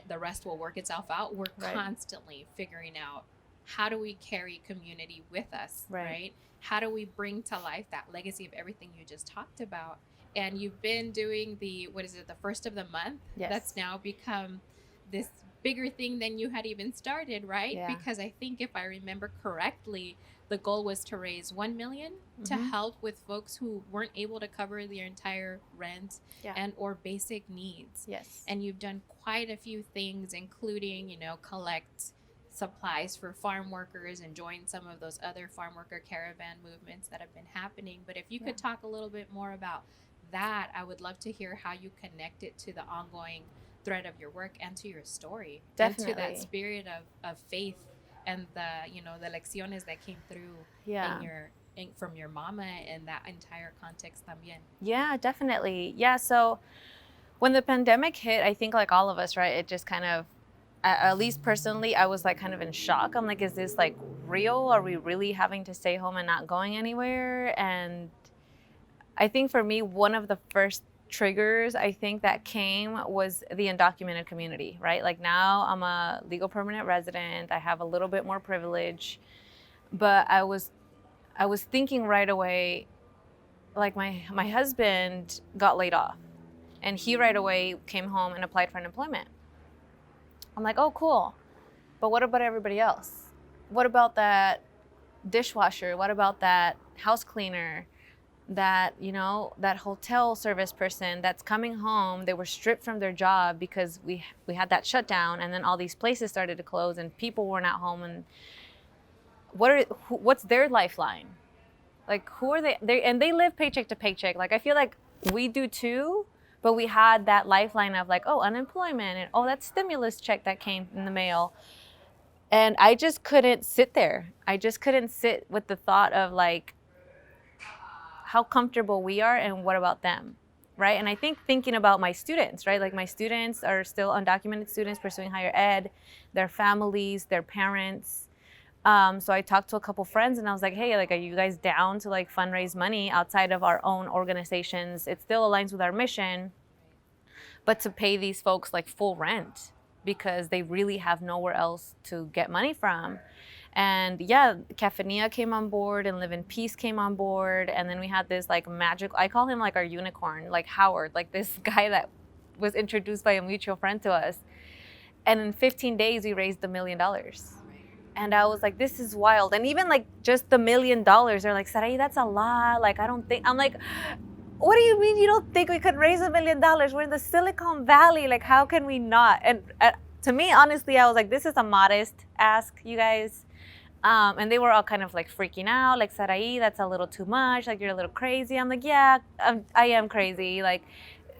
I: the rest will work itself out. We're constantly figuring out, how do we carry community with us, right? How do we bring to life that legacy of everything you just talked about? And you've been doing the first of the month?
J: Yes.
I: That's now become this bigger thing than you had even started, right?
J: Yeah.
I: Because I think if I remember correctly, the goal was to raise $1 million to help with folks who weren't able to cover their entire rent and or basic needs.
J: Yes.
I: And you've done quite a few things, including, collect supplies for farm workers and join some of those other farm worker caravan movements that have been happening. But if you could talk a little bit more about that, I would love to hear how you connect it to the ongoing thread of your work and to your story.
J: Definitely.
I: And to that spirit of faith and the lecciones that came through from your mama and that entire context también.
J: Yeah, definitely. Yeah, so when the pandemic hit, I think like all of us, right, it just kind of, at least personally, I was like kind of in shock. I'm like, is this like real? Are we really having to stay home and not going anywhere? And I think for me, one of the first triggers I think that came was the undocumented community, right? Like now I'm a legal permanent resident. I have a little bit more privilege, but I was thinking right away, like my husband got laid off and he right away came home and applied for unemployment. I'm like, oh, cool. But what about everybody else? What about that dishwasher? What about that house cleaner, that, you know, that hotel service person that's coming home. They were stripped from their job because we had that shutdown, and then all these places started to close and people weren't at home. And what's their lifeline? Like, who are they? And they live paycheck to paycheck. Like, I feel like we do too, but we had that lifeline of like, oh, unemployment, and oh, that stimulus check that came in the mail. And I just couldn't sit there. I just couldn't sit with the thought of like how comfortable we are and what about them, right? And I think thinking about my students, right? Like, my students are still undocumented students pursuing higher ed, their families, their parents. So I talked to a couple friends and I was like, hey, like, are you guys down to like fundraise money outside of our own organizations? It still aligns with our mission, but to pay these folks like full rent because they really have nowhere else to get money from. And yeah, Cafeteria came on board and Live in Peace came on board. And then we had this like magical, I call him like our unicorn, like Howard, like this guy that was introduced by a mutual friend to us. And in 15 days, we raised $1 million. And I was like, this is wild. And even like just the $1 million, they're like, Sarahi, that's a lot. Like, I don't think, I'm like, what do you mean you don't think we could raise $1 million? We're in the Silicon Valley. Like, how can we not? And to me, honestly, I was like, this is a modest ask, you guys. And they were all kind of like freaking out, like, Sarahi, that's a little too much. Like, you're a little crazy. I'm like, yeah, I am crazy. Like,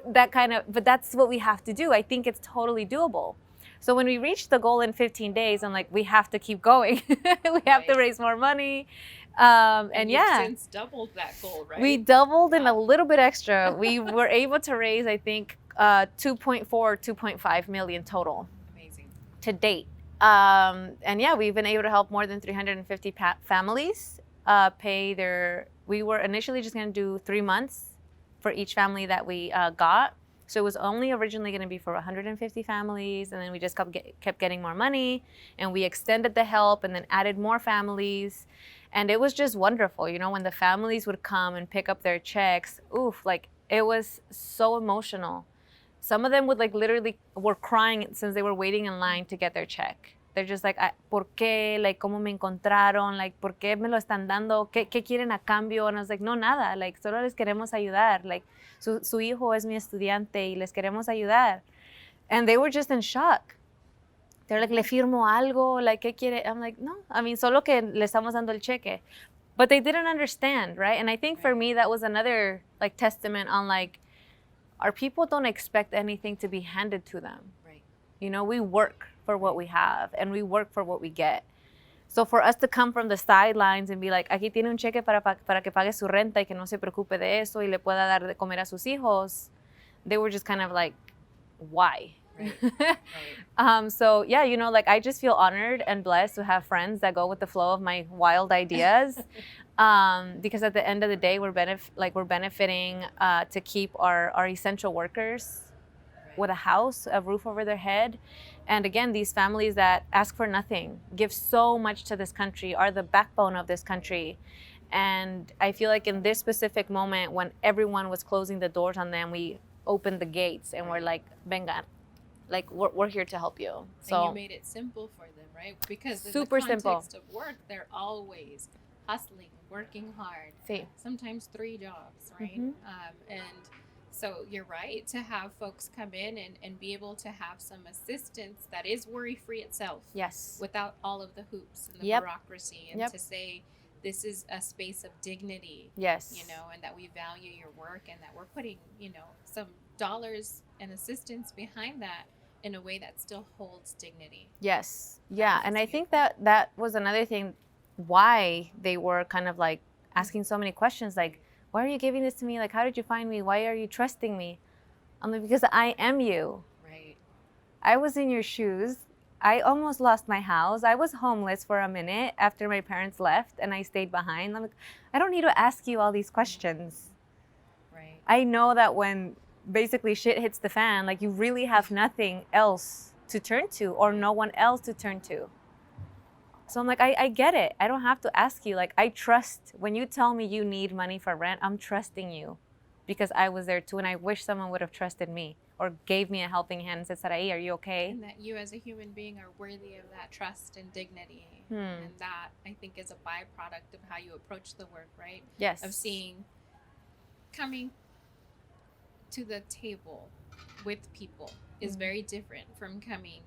J: that kind of, but that's what we have to do. I think it's totally doable. So when we reached the goal in 15 days, I'm like, we have to keep going. We have to raise more money. And yeah,
I: you've since doubled that goal, right?
J: We doubled and a little bit extra. We were able to raise, I think, 2.4, 2.5 million total.
I: Amazing.
J: To date. And yeah, we've been able to help more than 350 families pay their, we were initially just going to do 3 months for each family that we got. So it was only originally going to be for 150 families, and then we just kept getting more money, and we extended the help and then added more families. And it was just wonderful. You know, when the families would come and pick up their checks, oof, like, it was so emotional. Some of them would like literally were crying since they were waiting in line to get their check. They're just like, ¿por qué? Like, ¿cómo me encontraron? Like, ¿por qué me lo están dando? ¿Qué quieren a cambio? And I was like, no, nada. Like, solo les queremos ayudar. Like, su hijo es mi estudiante y les queremos ayudar. And they were just in shock. They're like, ¿le firmo algo? Like, ¿qué quiere? I'm like, no. I mean, solo que le estamos dando el cheque. But they didn't understand, right? And I think for me, that was another like testament on like, our people don't expect anything to be handed to them.
C: Right.
J: You know, we work for what we have and we work for what we get. So for us to come from the sidelines and be like, aquí tiene un cheque para que pague su renta y que no se preocupe de eso y le pueda dar de comer a sus hijos, they were just kind of like, why?
C: Right. Right.
J: So yeah, you know, like, I just feel honored and blessed to have friends that go with the flow of my wild ideas. Because at the end of the day, we're benefiting to keep our essential workers with a house, a roof over their head. And again, these families that ask for nothing, give so much to this country, are the backbone of this country. And I feel like in this specific moment, when everyone was closing the doors on them, we opened the gates and we're like, venga, like, we're here to help you. So
I: and you made it simple for them, right? Because in
J: super
I: the
J: simple.
I: context of work, they're always hustling, working hard.
J: Sí.
I: Sometimes 3 jobs, right?
J: Mhm.
I: And so you're right to have folks come in and be able to have some assistance that is worry-free itself.
J: Yes.
I: Without all of the hoops and the
J: Yep.
I: bureaucracy, and
J: Yep.
I: to say this is a space of dignity.
J: Yes.
I: You know, and that we value your work and that we're putting, you know, some dollars and assistance behind that in a way that still holds dignity.
J: Yes. Yeah. And I think that was another thing why they were kind of like asking so many questions, like, why are you giving this to me? Like, how did you find me? Why are you trusting me? I'm like, because I am you.
C: Right.
J: I was in your shoes. I almost lost my house. I was homeless for a minute after my parents left and I stayed behind. I'm like, I don't need to ask you all these questions.
C: Right.
J: I know that when basically shit hits the fan, like, you really have nothing else to turn to or no one else to turn to. So I'm like, I get it. I don't have to ask you. Like, I trust when you tell me you need money for rent, I'm trusting you because I was there too, and I wish someone would have trusted me or gave me a helping hand and said, Sarahi, are you okay?
I: And that you as a human being are worthy of that trust and dignity.
J: Hmm.
I: And that, I think, is a byproduct of how you approach the work, right?
J: Yes.
I: Of coming to the table with people is very different from coming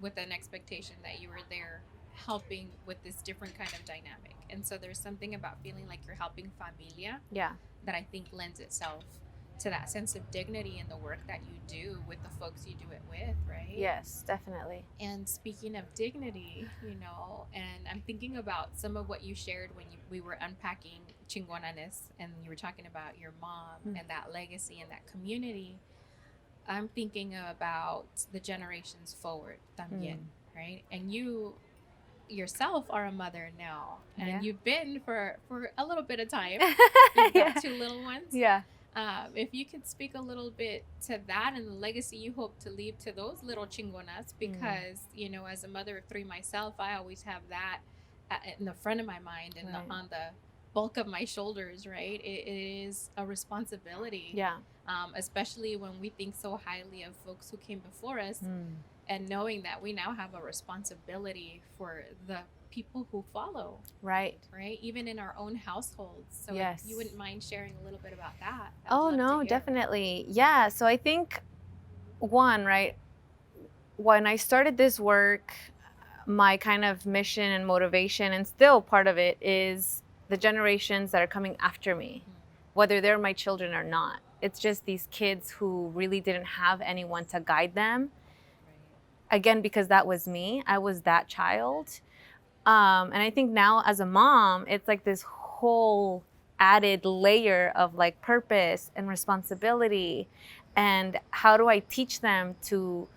I: with an expectation that you were there helping with this different kind of dynamic. And so there's something about feeling like you're helping familia
J: Yeah.
I: that I think lends itself to that sense of dignity in the work that you do with the folks you do it with, right?
J: Yes, definitely.
I: And speaking of dignity, and I'm thinking about some of what you shared when we were unpacking Chingonaness, and you were talking about your mom and that legacy and that community. I'm thinking about the generations forward también, right? And you yourself are a mother now, and you've been for a little bit of time. You've got 2 little ones.
J: Yeah.
I: If you could speak a little bit to that and the legacy you hope to leave to those little chingonas, because, as a mother of 3 myself, I always have that in the front of my mind and on the bulk of my shoulders, right? It is a responsibility.
J: Yeah.
I: Especially when we think so highly of folks who came before us, and knowing that we now have a responsibility for the people who follow.
J: Right.
I: Even in our own households. So
J: yes.
I: if you wouldn't mind sharing a little bit about that.
J: Oh, no, definitely. Yeah. So I think right, when I started this work, my kind of mission and motivation, and still part of it, is the generations that are coming after me, whether they're my children or not. It's just these kids who really didn't have anyone to guide them. Again, because that was me. I was that child. And I think now as a mom, it's like this whole added layer of like purpose and responsibility. And how do I teach them to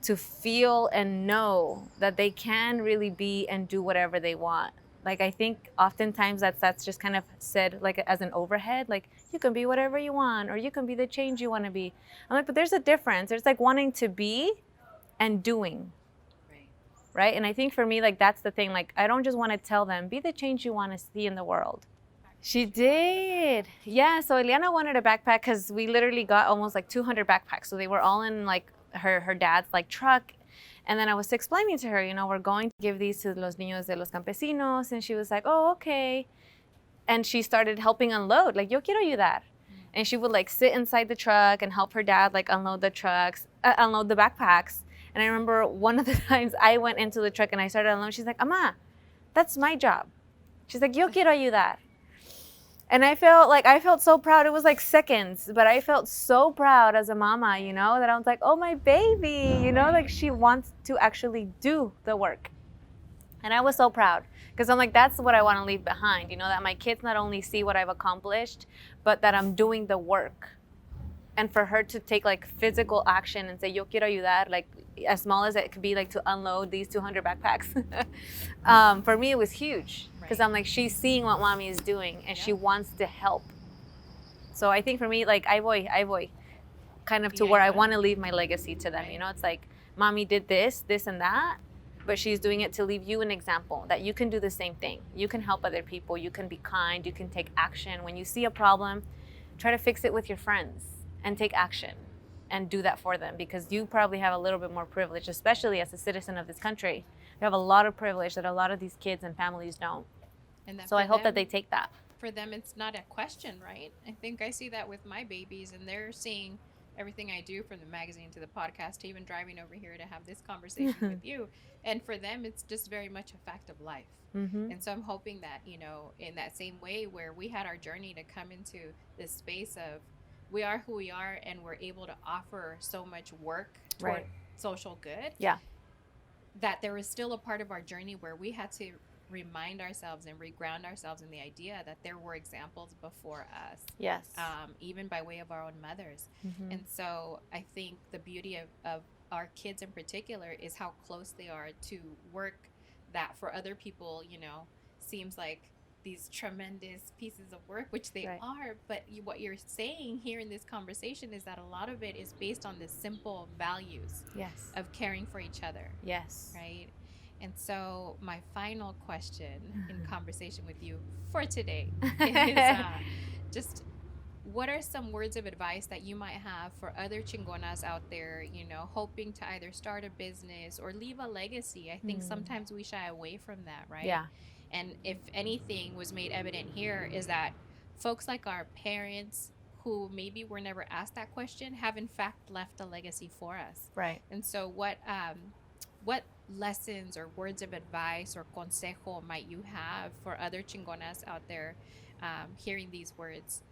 J: feel and know that they can really be and do whatever they want? Like, I think oftentimes that's just kind of said like as an overhead, like you can be whatever you want, or you can be the change you want to be. I'm like, but there's a difference. There's like wanting to be and doing. Right? And I think for me, like, that's the thing. Like, I don't just want to tell them, be the change you want to see in the world. She did. Yeah. So Eliana wanted a backpack because we literally got almost like 200 backpacks. So they were all in like her dad's like truck. And then I was explaining to her, we're going to give these to los niños de los campesinos. And she was like, oh, okay. And she started helping unload. Like, yo quiero ayudar. And she would like sit inside the truck and help her dad like unload the backpacks. And I remember one of the times I went into the truck and I started unloading. She's like, Ama, that's my job. She's like, yo quiero ayudar. And I felt so proud. It was like seconds, but I felt so proud as a mama, that I was like, oh, my baby, like she wants to actually do the work. And I was so proud because I'm like, that's what I want to leave behind, that my kids not only see what I've accomplished, but that I'm doing the work. And for her to take like physical action and say, yo quiero ayudar, like as small as it could be, like to unload these 200 backpacks. For me, it was huge because I'm like, she's seeing what mommy is doing and she wants to help. So I think for me, like, I voy kind of to where I want to leave my legacy to them. It's like, mommy did this and that, but she's doing it to leave you an example that you can do the same thing. You can help other people. You can be kind. You can take action. When you see a problem, try to fix it with your friends and take action and do that for them, because you probably have a little bit more privilege, especially as a citizen of this country. You have a lot of privilege that a lot of these kids and families don't. And so I hope that they take that.
I: For them, it's not a question, right? I think I see that with my babies, and they're seeing everything I do, from the magazine to the podcast to even driving over here to have this conversation with you. And for them, it's just very much a fact of life. Mm-hmm. And so I'm hoping that, in that same way where we had our journey to come into this space of, we are who we are, and we're able to offer so much work toward social good. Yeah. That there was still a part of our journey where we had to remind ourselves and reground ourselves in the idea that there were examples before us. Yes. Even by way of our own mothers. Mm-hmm. And so I think the beauty of our kids in particular is how close they are to work that for other people, seems like these tremendous pieces of work, which they are, but what you're saying here in this conversation is that a lot of it is based on the simple values of caring for each other. Yes. Right? And so my final question in conversation with you for today is just what are some words of advice that you might have for other chingonas out there, hoping to either start a business or leave a legacy? I think sometimes we shy away from that, right?
J: Yeah.
I: And if anything was made evident here is that folks like our parents who maybe were never asked that question have in fact left a legacy for us.
J: Right.
I: And so what lessons or words of advice or consejo might you have for other chingonas out there hearing these words?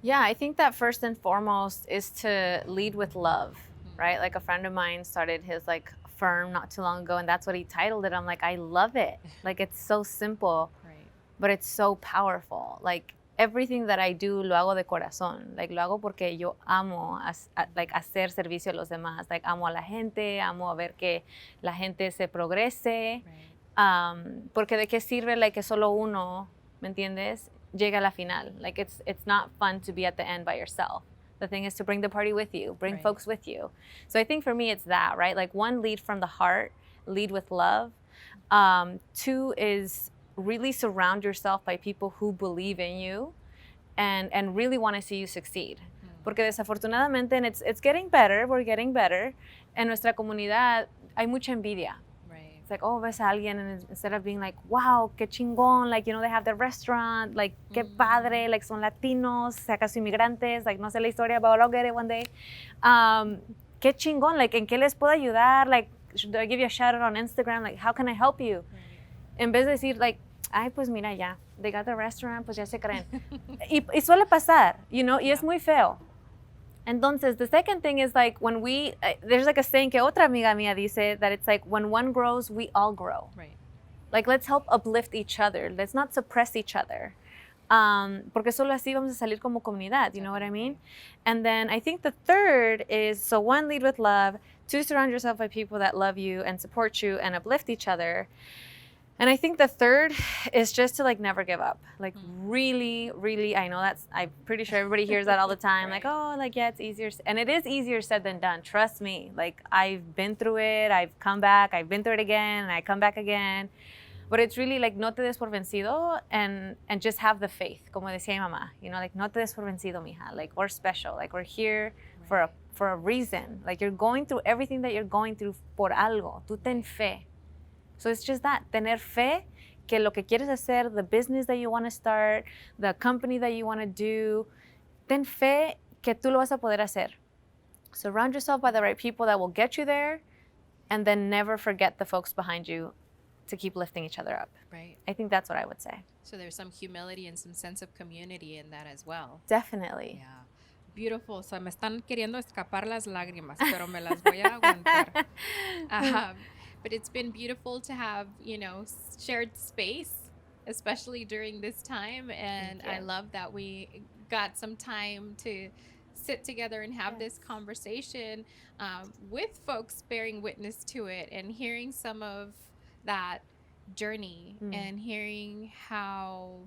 J: Yeah, I think that first and foremost is to lead with love, right? Like a friend of mine started his like firm not too long ago, and that's what he titled it. I'm like, I love it. Like it's so simple,
I: Right.
J: but it's so powerful. Like everything that I do lo hago de corazón. Like lo hago porque yo amo like hacer servicio a los demás. Like amo a la gente, amo a ver que la gente se progrese.
I: Right.
J: Porque de qué sirve like que solo uno, ¿me entiendes? Llega a la final. Like it's not fun to be at the end by yourself. The thing is to bring the party with you, bring
I: Right.
J: folks with you. So I think for me it's that, right? Like one, lead from the heart, lead with love. Two is really surround yourself by people who believe in you and really want to see you succeed. Porque desafortunadamente, and it's getting better, we're getting better. En nuestra comunidad hay mucha envidia.
I: Right.
J: It's like, oh, ves a alguien, and instead of being like, wow, qué chingón, like, they have their restaurant, like, qué padre, like, son latinos, si acaso inmigrantes, like, no sé la historia, but I'll get it one day. Qué chingón, like, ¿en qué les puedo ayudar? Like, should I give you a shout out on Instagram? Like, how can I help you?
I: Right.
J: En vez de decir, like, ay, pues mira ya, they got the restaurant, pues ya se creen. y suele pasar, y es muy feo. Entonces, the second thing is like when there's like a saying que otra amiga mía dice that it's like when one grows, we all grow.
I: Right.
J: Like let's help uplift each other. Let's not suppress each other. Porque solo así vamos a salir como comunidad, you know what I mean? And then I think the third is, so one, lead with love. Two, surround yourself by people that love you and support you and uplift each other. And I think the third is just to like never give up. Like really, really, I know I'm pretty sure everybody hears that all the time.
I: Right.
J: Like, oh, like, yeah, it's easier. And it is easier said than done. Trust me. Like I've been through it. I've come back. I've been through it again. And I come back again. But it's really like no te des por vencido and just have the faith. Como decía mi mamá, like no te des por vencido, mija. Like we're special. Like we're here for a reason. Like you're going through everything that you're going through por algo. Tú ten fe. So it's just that, tener fe que lo que quieres hacer, the business that you want to start, the company that you want to do, ten fe que tú lo vas a poder hacer. Surround yourself by the right people that will get you there, and then never forget the folks behind you to keep lifting each other up.
I: Right.
J: I think that's what I would say.
I: So there's some humility and some sense of community in that as well.
J: Definitely.
I: Yeah. Beautiful. So me están queriendo escapar las lágrimas, pero me las voy a aguantar. But it's been beautiful to have, shared space, especially during this time. And I love that we got some time to sit together and have this conversation with folks bearing witness to it and hearing some of that journey and hearing how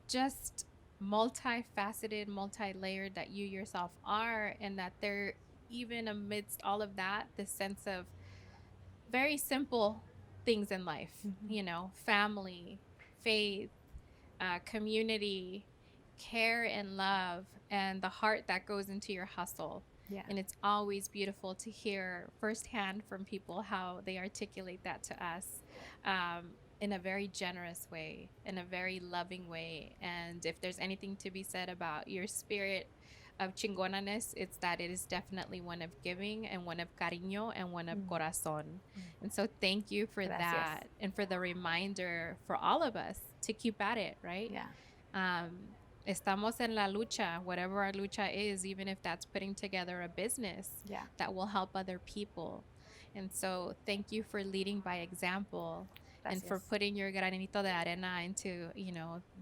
I: just multifaceted, multi-layered that you yourself are, and that there, even amidst all of that, this sense of very simple things in life, family, faith, community, care and love, and the heart that goes into your hustle.
J: Yeah.
I: And it's always beautiful to hear firsthand from people how they articulate that to us in a very generous way, in a very loving way. And if there's anything to be said about your spirit of chingonaness, it's that it is definitely one of giving and one of cariño and one of corazón. And so thank you for that, and for the reminder for all of us to keep at it, right?
J: Yeah.
I: Estamos en la lucha, whatever our lucha is, even if that's putting together a business that will help other people. And so thank you for leading by example. And for putting your granito de arena into,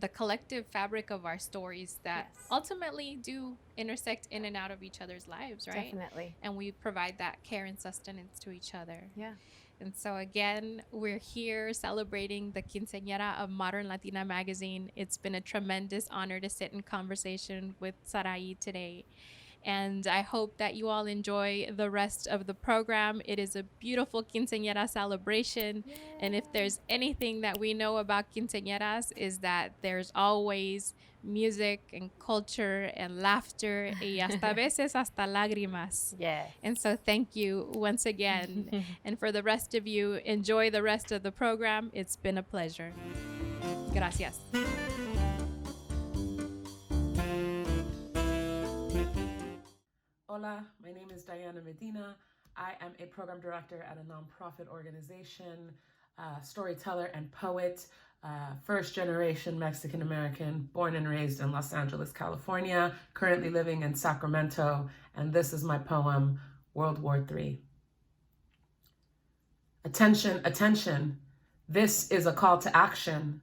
I: the collective fabric of our stories that ultimately do intersect in and out of each other's lives, right?
J: Definitely.
I: And we provide that care and sustenance to each other.
J: Yeah.
I: And so again, we're here celebrating the Quinceañera of Modern Latina magazine. It's been a tremendous honor to sit in conversation with Sarahi today. And I hope that you all enjoy the rest of the program. It is a beautiful Quinceañera celebration. Yay. And if there's anything that we know about quinceañeras is that there's always music and culture and laughter y hasta veces hasta lágrimas.
J: Yes.
I: And so thank you once again. And for the rest of you, enjoy the rest of the program. It's been a pleasure. Gracias.
K: Hola, my name is Diana Medina. I am a program director at a nonprofit organization, storyteller and poet, first generation Mexican American, born and raised in Los Angeles, California, currently living in Sacramento, and this is my poem, World War III. Attention, attention, this is a call to action.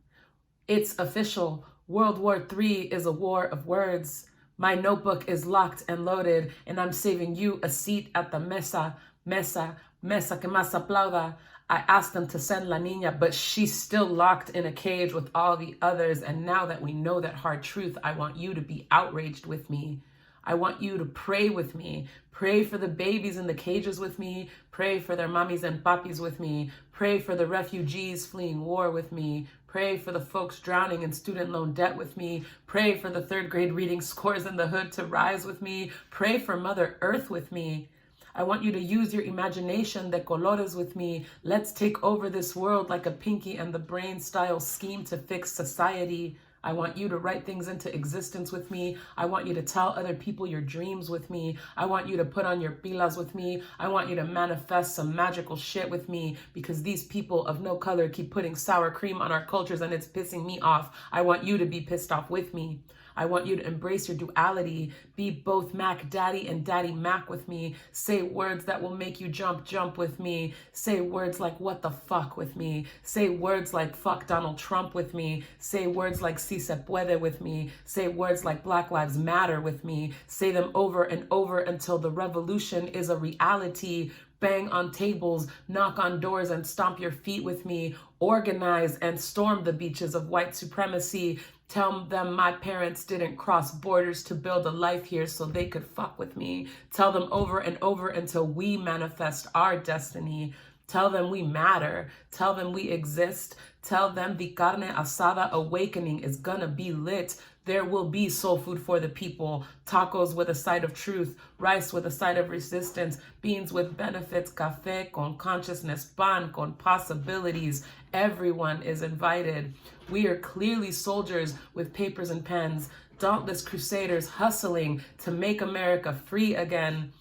K: It's official, World War III is a war of words. My notebook is locked and loaded, and I'm saving you a seat at the mesa, mesa, mesa que más aplauda. I asked them to send La Niña, but she's still locked in a cage with all the others. And now that we know that hard truth, I want you to be outraged with me. I want you to pray with me. Pray for the babies in the cages with me. Pray for their mommies and papis with me. Pray for the refugees fleeing war with me. Pray for the folks drowning in student loan debt with me. Pray for the third grade reading scores in the hood to rise with me. Pray for Mother Earth with me. I want you to use your imagination de colores with me. Let's take over this world like a Pinky and the Brain style scheme to fix society. I want you to write things into existence with me. I want you to tell other people your dreams with me. I want you to put on your pilas with me. I want you to manifest some magical shit with me, because these people of no color keep putting sour cream on our cultures and it's pissing me off. I want you to be pissed off with me. I want you to embrace your duality. Be both Mac Daddy and Daddy Mac with me. Say words that will make you jump, jump with me. Say words like what the fuck with me. Say words like fuck Donald Trump with me. Say words like si se puede with me. Say words like Black Lives Matter with me. Say them over and over until the revolution is a reality. Bang on tables, knock on doors and stomp your feet with me. Organize and storm the beaches of white supremacy. Tell them my parents didn't cross borders to build a life here so they could fuck with me. Tell them over and over until we manifest our destiny. Tell them we matter. Tell them we exist. Tell them the carne asada awakening is gonna be lit. There will be soul food for the people. Tacos with a side of truth. Rice with a side of resistance. Beans with benefits. Café con consciousness. Pan con possibilities. Everyone is invited. We are clearly soldiers with papers and pens. Dauntless crusaders hustling to make America free again.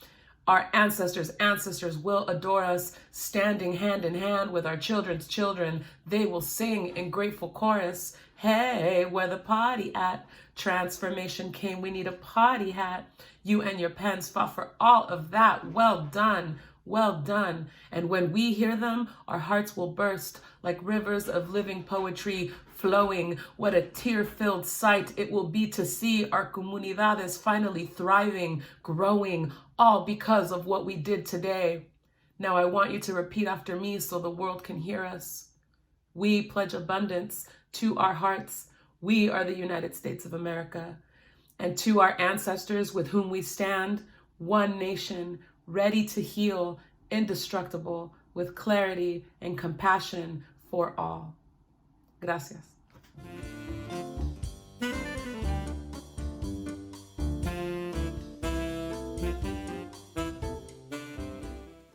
K: Our ancestors will adore us, standing hand in hand with our children's children. They will sing in grateful chorus. Hey, where the party at? Transformation came, we need a party hat. You and your pens fought for all of that. Well done, well done. And when we hear them, our hearts will burst like rivers of living poetry flowing. What a tear-filled sight it will be to see our comunidades finally thriving, growing, all because of what we did today. Now I want you to repeat after me so the world can hear us. We pledge abundance to our hearts. We are the United States of America. And to our ancestors with whom we stand, one nation, ready to heal, indestructible, with clarity and compassion for all. Gracias.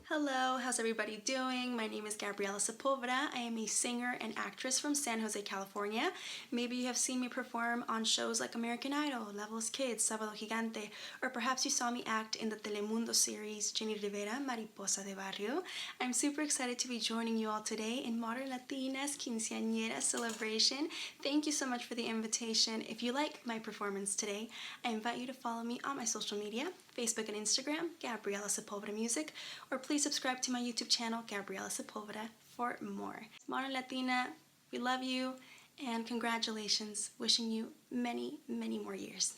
L: Hello, how's everybody doing? My name is Gabriela Sepulveda. I am a singer and actress from San Jose, California. Maybe you have seen me perform on shows like American Idol, La Voz Kids, Sábado Gigante, or perhaps you saw me act in the Telemundo series Jenny Rivera, Mariposa de Barrio. I'm super excited to be joining you all today in Modern Latinas Quinceañera celebration. Thank you so much for the invitation. If you like my performance today, I invite you to follow me on my social media, Facebook and Instagram, Gabriela Sepulveda Music, or please subscribe to my YouTube channel, Gabriela Sepulveda, for more. Modern Latina, we love you, and congratulations. Wishing you many, many more years.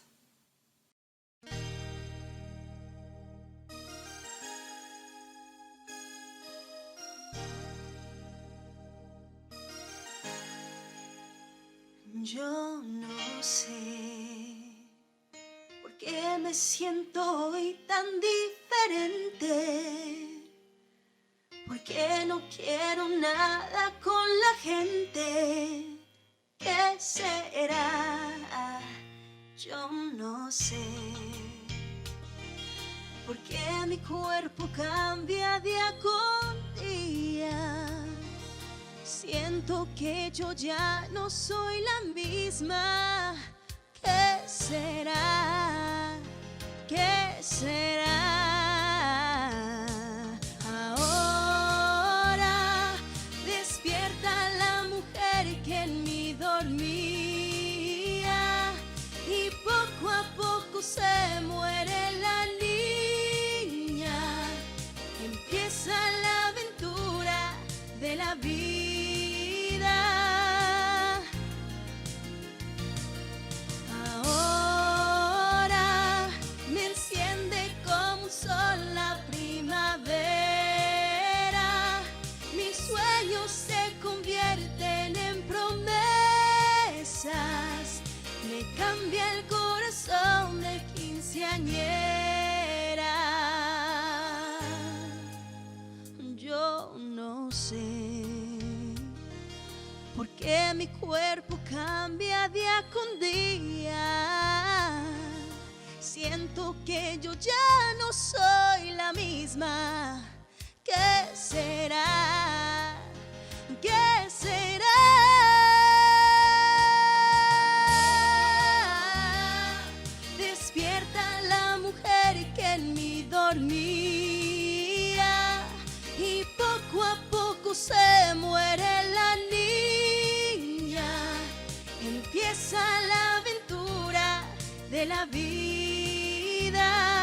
L: Yo no sé por ¿Por qué me siento hoy tan diferente? ¿Por qué no quiero nada con la gente? ¿Qué será? Yo no sé. ¿Por qué mi cuerpo cambia día con día? Siento que yo ya no soy la misma. ¿Qué será? ¿Qué será? Ahora despierta la mujer que en mí dormía y poco a poco se muere la niña. Empieza la aventura de la vida. Ahora me enciende como un sol la primavera. Mis sueños se convierten en promesas. Me cambia el corazón de quinceañera. Yo no sé por qué mi cuerpo cambia día con día. Siento que yo ya no soy la misma. ¿Qué será? ¿Qué será? Despierta la mujer que en mí dormía y poco a poco se muere la niña. Empieza la aventura de la vida.